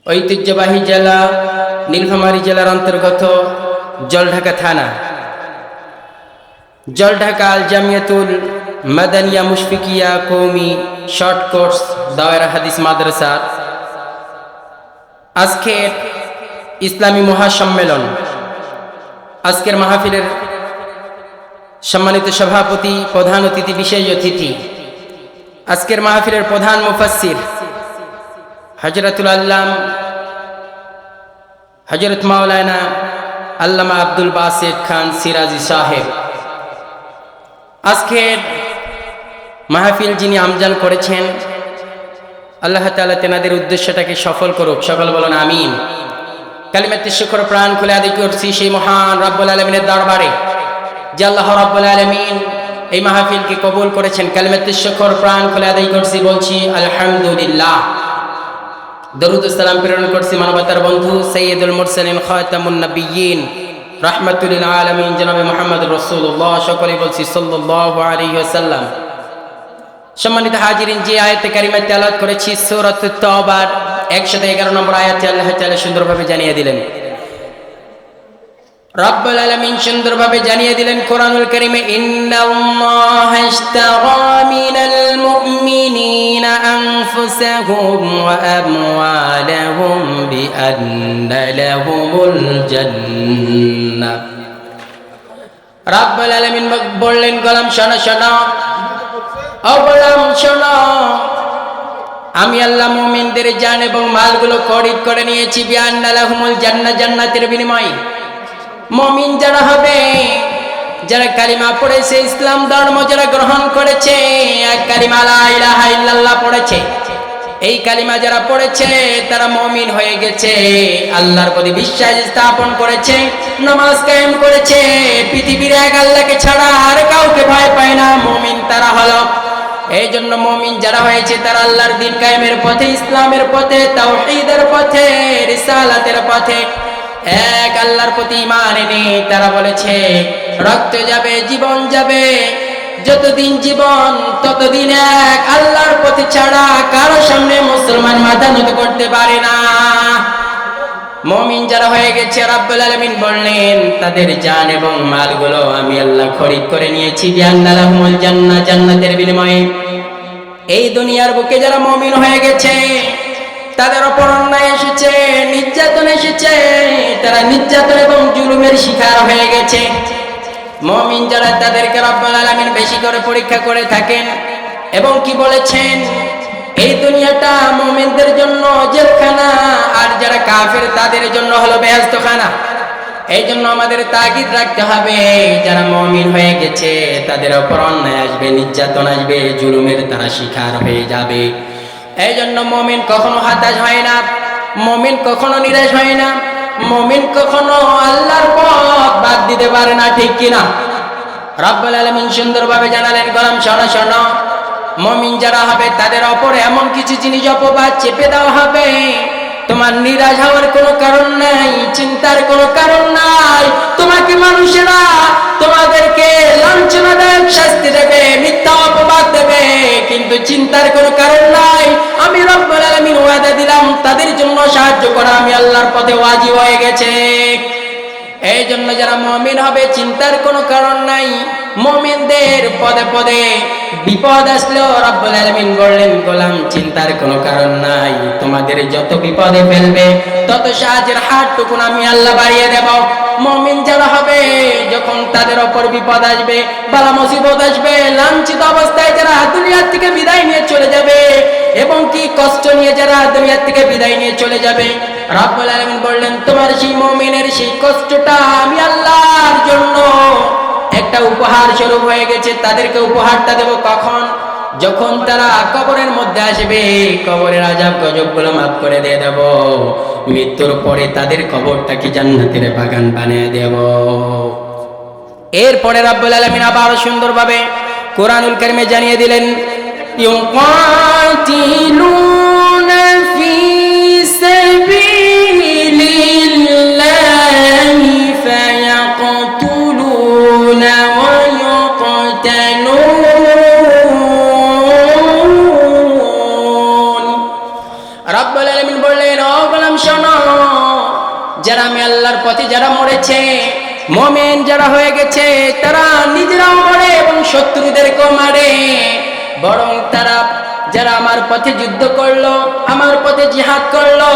ঐতিহ্যবাহী জেলা নীলফামারী জেলার অন্তর্গত জলঢাকা থানা, জলঢাকা আল জামিয়াতুল মাদানিয়া মুশফিকিয়া কৌমি শর্ট কোর্স দায়রা হাদিস মাদ্রাসার আজকের ইসলামী মহাসম্মেলন, আজকের মাহফিলের সম্মানিত সভাপতি, প্রধান অতিথি, বিশেষ অতিথি, আজকের মাহফিলের প্রধান মুফাসসির হযরতুল আল্লাম হযরত মাওলানা আল্লামা আব্দুল বাসিত খান সিরাজি সাহেব, আজকের মাহফিল যিনি আমজান করেছেন, আল্লাহ তাআলা তেনাদের উদ্দেশ্যটাকে সফল করুক। সকল বলুন আমিন। কালিমাতে শুকর প্রাণ খুলে আদায় করছি সেই মহান রব্বুল আলামিনের দরবারে যে আল্লাহ রব্বুল আলামিন এই মাহফিলকে কবুল করেছেন। কালিমাতে শুকর প্রাণ খুলে আদায় করছি, বলছি আলহামদুলিল্লাহ। দরুদ ও সালাম প্রেরণ করছি মানবতার বন্ধু সাইয়্যিদুল মুরসালিন খাতামুন নবিয়্যিন রাহমাতুল লিল আলামিন জনাবে মুহাম্মদুর রাসূলুল্লাহ, সকলেই বলছি সাল্লাল্লাহু আলাইহি ওয়াসাল্লাম। সম্মানিত হাজিরিন, যে আয়াতে কারিমা তেলাওয়াত করেছি সূরাতুত তাওবার 111 নম্বর আয়াতে আল্লাহ তাআলা সুন্দরভাবে জানিয়ে দিলেন, রব্বুল আলামিন সুন্দরভাবে জানিয়ে দিলেন কোরআনুল কারীমে, ইন্নাল্লাহা ইশতারা মিনাল মুমিনিনা আনফুসাহুম ওয়া আমওয়ালাহুম বিআন্না লাহুমুল জান্নাহ। রব্বুল আলামিন বললেন, গোলাম শোনো শোনো, ও গোলাম শোনো, আমি আল্লাহ মুমিনদের জান এবং মালগুলো খরিদ করে নিয়েছি বিআন্না লাহুমুল জান্নাহ, জান্নাতের বিনিময়ে। মুমিন যারা হবে, যারা কালিমা পড়েছে, ইসলাম ধর্ম যারা গ্রহণ করেছে, এক কালিমা লা ইলাহা ইল্লাল্লাহ পড়েছে, এই কালিমা যারা পড়েছে তারা মুমিন হয়ে গেছে, আল্লাহর প্রতি বিশ্বাস স্থাপন করেছে, নামাজ কায়েম করেছে, পৃথিবীর এক আল্লাহকে ছাড়া আর কাউকে ভয় পায় না, মুমিন তারা হলো। এই জন্য মুমিন যারা হয়েছে তারা আল্লাহর দ্বীন কায়েমের পথে, ইসলামের পথে, তাওহীদের পথে, রিসালাতের পথে, এক আল্লাহর প্রতি ঈমান এনে তারা বলেছে রক্ত যাবে, জীবন যাবে, যতদিন জীবন ততদিন এক আল্লাহর পথে ছাড়া কারো সামনে মুসলমান মাথা নত করতে পারে না। মুমিন যারা হয়ে গেছে, রব্বুল আলামিন বললেন তাদের জান এবং মালগুলো আমি আল্লাহ খরিদ করে নিয়েছি বিআন্না লাহুমুল জান্নাহ, জান্নাতের বিনিময়ে। এই দুনিয়ার বুকে যারা মুমিন হয়ে গেছে তাদের উপর অন্যায় এসেছে, নির্যাতন এসেছে, তারা নির্যাতন এবং জুলুমের শিকার হয়ে গেছে। মুমিন যারা তাদেরকে রব্বুল আলামিন বেশি করে পরীক্ষা করে থাকেন এবং কি বলেছেন, এই দুনিয়াটা মুমিনদের জন্য জেলখানা, আর যারা কাফের তাদের জন্য হলো বেহেশতখানা। এই জন্য আমাদের তাগিদ রাখতে হবে, যারা মুমিন হয়ে গেছে তাদের উপর অন্যায় আসবে, নির্যাতন আসবে, জুলুমের তারা শিকার হয়ে যাবে। এই জন্য মুমিন কখনো হতাশ হয় না, মুমিন কখনো নিরাশ হয় না, মুমিন কখনো আল্লাহর পথ বাদ দিতে পারে না, ঠিক কিনা? রব্বুল আলামিন সুন্দরভাবে জানালেন, গোলাম শোনো শোনো, মুমিন যারা হবে তাদের উপর এমন কিছু জিনিস অপবাদ চেপে দেওয়া হবে, তোমার নিরাশ হওয়ার কোনো কারণ নাই, চিন্তার কোনো কারণ নাই। তোমাকে মানুষেরা তোমাদেরকে লাঞ্ছনাদায়ক শাস্তি দেবে, মিথ্যা অপবাদ দেবে, কিন্তু চিন্তার কোনো কারণ নাই। আমি রব্বুল আলামিন ওয়াদা দিলাম তাদের জন্য সাহায্য করা আমি আল্লাহর পথে ওয়াজিব হয়ে গেছে। এই জন্য যারা মুমিন হবে চিন্তার কোনো কারণ নাই। মুমিনদের পদে পদে বিপদ আসলেও রব্বুল আলামিন বললেন, গোলাম চিন্তার কোনো কারণ নাই, তোমাদের যত বিপদে ফেলবে তত সাহায্যের হাতটুকুন আমি আল্লাহ বাড়িয়ে দেব। মুমিন যারা হবে যখন তাদের উপর বিপদ আসবে, বালা মুসিবত আসবে, লাঞ্ছিত অবস্থায় যারা দুনিয়ার থেকে বিদায় নিয়ে চলে যাবে এবং কি কষ্ট নিয়ে যারা দুনিয়ার থেকে বিদায় নিয়ে চলে যাবে, রব্বুল আলামিন বললেন তোমার সেই মুমিনের সেই কষ্টটা আমি আল্লাহর জন্য একটা উপহার স্বরূপ হয়ে গেছে, তাদেরকে উপহারটা দেব কখন? যখন তারা কবরের মধ্যে আসবে, কবরের আযাব গজবগুলো মাফ করে দিয়ে দেব, মৃত্যুর পরে তাদের কবরটাকে জান্নাতের বাগান বানিয়ে দেব। এরপরে রব্বুল আলামিন আবার সুন্দরভাবে কোরআনুল কারীমে জানিয়ে দিলেন, ইউকাতিলুনা ফি সাবিলিল্লাহি ফায়াকতুলুনা ওয়া ইউকতালুন। রব্বুল আলামিন বললেন, ও গোলাম আমি আল্লাহর পথে যারা মরেছে, মুমিন যারা হয়ে গেছে, তারা নিজেরাও মরে এবং শত্রুদেরকেও মারে। বরং তারা যারা আমার পথে যুদ্ধ করলো, আমার পথে জিহাদ করলো,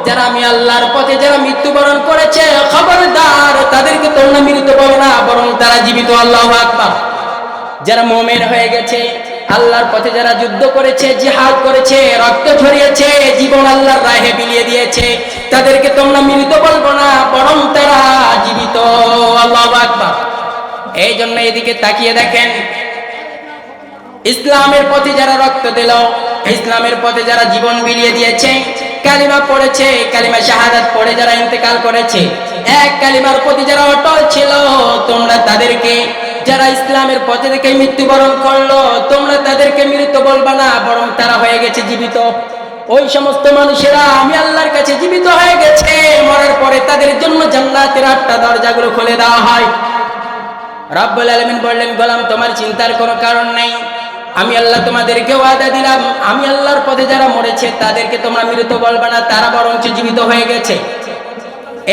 যারা আমি আল্লাহর পথে যারা মৃত্যুবরণ করেছে, খবরদার তাদেরকে তোমরা মৃত বলো না, বরং তারা জীবিত। আল্লাহু আকবার। যারা মুমিন হয়ে গেছে, আল্লাহর পথে যারা যুদ্ধ করেছে, জিহাদ করেছে, রক্ত ঝরিয়েছে, জীবন আল্লাহর রাহে বিলিয়ে দিয়েছে, তাদেরকে তোমরা মৃত বলবো না, বরং তারা জীবিত। আল্লাহু আকবার। এই জন্য এদিকে তাকিয়ে দেখেন, ইসলামের পথে যারা রক্ত দিল, ইসলামের পথে যারা জীবন বিলিয়ে দিয়েছে, কালিমা পড়েছে, কালিমা শাহাদাত পড়ে যারা ইন্তেকাল করেছে, এক কালিমার প্রতি যারা অটল ছিল, তোমরা তাদেরকে, যারা ইসলামের পথে থেকে মৃত্যুবরণ করলো, তোমরা তাদেরকে মৃত বলবা না, বরং তারা হয়ে গেছে জীবিত। ওই সমস্ত মানুষেরা আমি আল্লাহর কাছে জীবিত হয়ে গেছে, মরার পরে তাদের জন্য জান্নাতের 8টা দরজাগুলো খুলে দেওয়া হয়। রব্বুল আলামিন বললেন, গোলাম তোমার চিন্তার কোনো কারণ নাই, আমি আল্লাহ তোমাদেরকে ওয়াদা দিলাম, আমি আল্লাহর পথে যারা মরেছে তাদেরকে তোমরা মৃত বলবা না, তারা বরঞ্চ জীবিত হয়ে গেছে।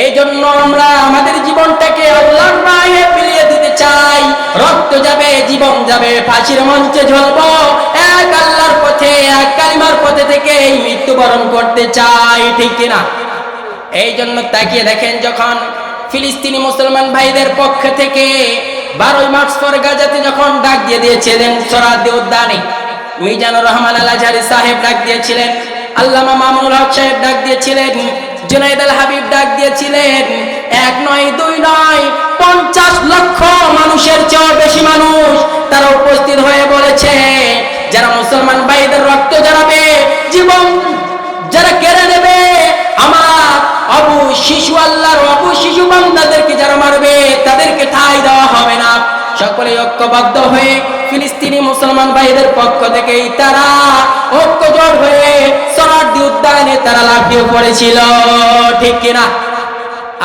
এই জন্য আমরা আমাদের জীবনটাকে আল্লাহর রাহে বিলিয়ে দিতে চাই। রক্ত যাবে, জীবন যাবে, ফাঁসির মঞ্চে ঝুলবো, এক আল্লাহর পথে, এক কালিমার পথে থেকে এই মৃত্যুবরণ করতে চাই, ঠিক কিনা? এই জন্য তাকিয়ে দেখেন, যখন ফিলিস্তিনি মুসলমান ভাইদের পক্ষ থেকে 12 মার্চ পর গাজাতে যখন ডাক দিয়ে দিয়েছিলেন সোহরাওয়ার্দী উদ্যানে, মিজানুর রহমান আল আজহারী সাহেব ডাক দিয়েছিলেন, আল্লামা মামুনুল হক সাহেব ডাক দিয়েছিলেন, জুনাইদ আল হাবিব ডাক দিয়েছিলেন, 1 নয় 2 নয় 50 লক্ষ মানুষের চেয়ে বেশি মানুষ তারা উপস্থিত হয়ে বলেছে, যারা মুসলমান ভাইদের রক্ত ঝরাবে, জীবন যারা কেড়ে নেবে, আমার আবু শিশু, আল্লাহর আবু শিশু বান্দাদেরকে যারা মারবে, তাদেরকে ঠাঁই দেওয়া হবে না। সকলে ঐক্যবদ্ধ হয়ে ফিলিস্তিনি মুসলমান ভাইদের পক্ষ থেকেই তারা ঐক্যজোট হয়ে সোহরাওয়ার্দী উদ্যানে তারা লাফিয়ে পড়েছিল, ঠিক কিনা?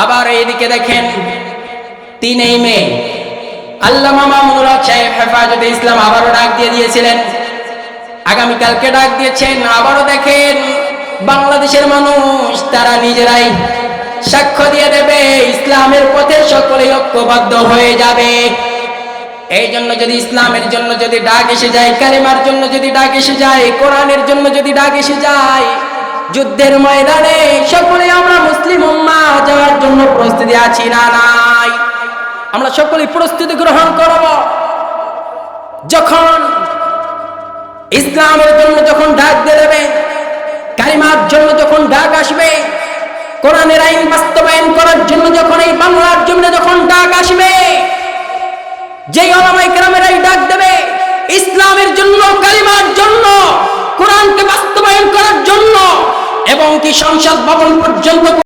আবার এইদিকে দেখেন, 3 মে আল্লামা মামুনুল হক সাহেব হেফাজতে ইসলাম আবারও ডাক দিয়ে দিয়েছিলেন, আগামীকালকে ডাক দিয়েছেন। আবারও দেখেন, বাংলাদেশের মানুষ তারা নিজেরাই সাক্ষ্য দিয়ে দেবে, ইসলামের পথে সকলে ঐক্যবদ্ধ হয়ে যাবে। এই জন্য যদি ইসলামের জন্য যদি ডাক এসে যায়, কালিমার জন্য যদি ডাক এসে যায়, কোরআনের জন্য যদি ডাক এসে যায়, যুদ্ধের ময়দানে সকলে আমরা মুসলিম উম্মাহ যাওয়ার জন্য প্রস্তুতি আছি না নাই? আমরা সকলে প্রস্তুতি গ্রহণ করব। যখন ইসলামের জন্য যখন ডাক দিয়ে দেবে, কালিমার জন্য যখন ডাক আসবে, কোরআনের আইন বাস্তবায়ন করার জন্য যখন এই বাংলার জমিনে যখন ডাক আসবে, যেই উলামায়ে কেরামের এই ডাক দেবে ইসলামের জন্য, কালিমার জন্য, কোরআনকে বাস্তবায়ন করার জন্য, এবং কি সংসদ ভবন পর্যন্ত